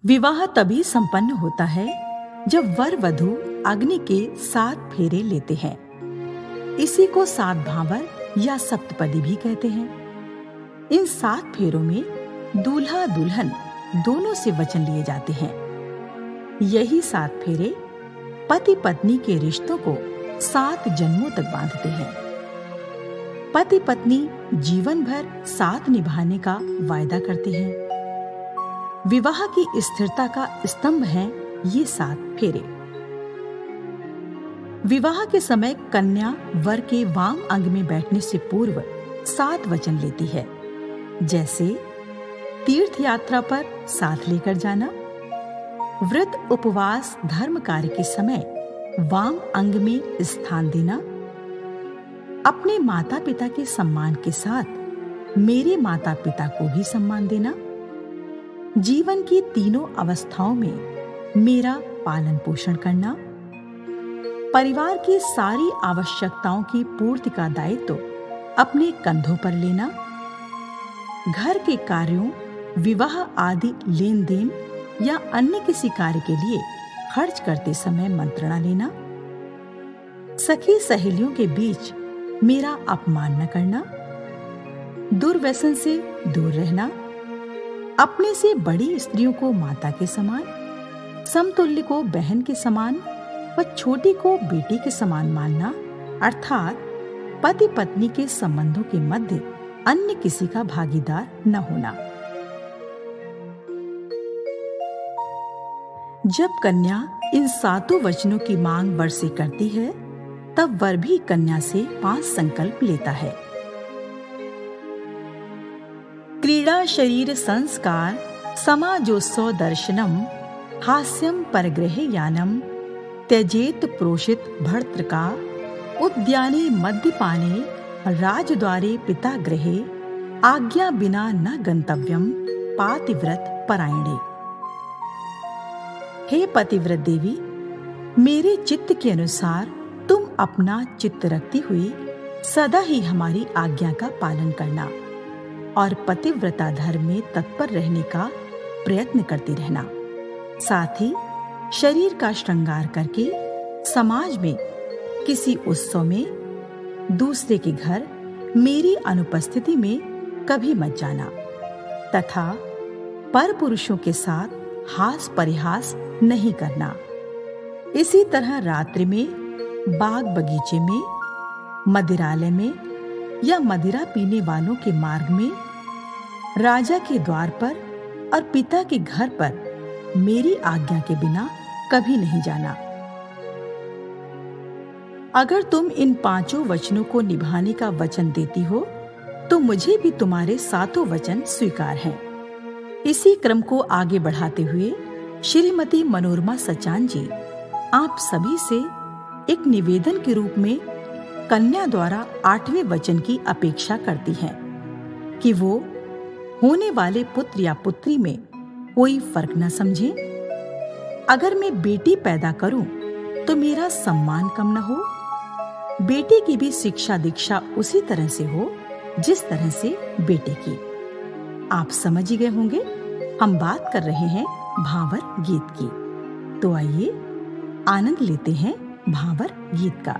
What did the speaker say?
विवाह तभी संपन्न होता है जब वर वधू अग्नि के 7 फेरे लेते हैं। इसी को 7 भावर या सप्तपदी भी कहते हैं। इन 7 फेरों में दूल्हा दुल्हन दोनों से वचन लिए जाते हैं। यही 7 फेरे पति पत्नी के रिश्तों को 7 जन्मों तक बांधते हैं। पति पत्नी जीवन भर साथ निभाने का वायदा करते हैं। विवाह की स्थिरता का स्तंभ हैं ये 7 फेरे। विवाह के समय कन्या वर के वाम अंग में बैठने से पूर्व 7 वचन लेती है, जैसे तीर्थ यात्रा पर साथ लेकर जाना, व्रत उपवास धर्म कार्य के समय वाम अंग में स्थान देना, अपने माता पिता के सम्मान के साथ मेरे माता पिता को भी सम्मान देना, जीवन की तीनों अवस्थाओं में मेरा पालन पोषण करना, परिवार की सारी आवश्यकताओं की पूर्ति का दायित्व अपने कंधों पर लेना, घर के कार्यों, विवाह आदि लेन देन या अन्य किसी कार्य के लिए खर्च करते समय मंत्रणा लेना, सखी सहेलियों के बीच मेरा अपमान न करना, दुर्व्यसन से दूर रहना, अपने से बड़ी स्त्रियों को माता के समान, समतुल्य को बहन के समान व छोटी को बेटी के समान मानना, अर्थात पति पत्नी के संबंधों के मध्य अन्य किसी का भागीदार न होना। जब कन्या इन 7 वचनों की मांग वर से करती है, तब वर भी कन्या से 5 संकल्प लेता है। क्रीड़ा शरीर संस्कार समाजोत्सव दर्शनम हास्यम परगृह यानम त्यजेत प्रोषित भर्तृका उद्याने मद्यपाने राजद्वारे पिता गृहे आज्ञा बिना न गंतव्यम पातिव्रत परायणे। हे पतिव्रत देवी, मेरे चित्त के अनुसार तुम अपना चित्त रखती हुई सदा ही हमारी आज्ञा का पालन करना और पतिव्रता धर्म में तत्पर रहने का प्रयत्न करती रहना। साथ ही शरीर का श्रृंगार करके समाज में किसी उत्सव में दूसरे के घर मेरी अनुपस्थिति में कभी मत जाना तथा पर पुरुषों के साथ हास परिहास नहीं करना। इसी तरह रात्रि में बाग बगीचे में, मदिरालय में या मदिरा पीने वालों के मार्ग में, राजा के द्वार पर और पिता के घर पर मेरी आज्ञा के बिना कभी नहीं जाना। अगर तुम इन 5 वचनों को निभाने का वचन देती हो तो मुझे भी तुम्हारे 7 वचन स्वीकार हैं। इसी क्रम को आगे बढ़ाते हुए श्रीमती मनोरमा सचान जी आप सभी से एक निवेदन के रूप में कन्या द्वारा 8वें वचन की अपेक्षा करती हैं कि वो होने वाले पुत्र या पुत्री में कोई फर्क न समझे। अगर मैं बेटी पैदा करूं तो मेरा सम्मान कम न हो, बेटी की भी शिक्षा दीक्षा उसी तरह से हो जिस तरह से बेटे की। आप समझ ही गए होंगे हम बात कर रहे हैं भावर गीत की। तो आइए आनंद लेते हैं भावर गीत का।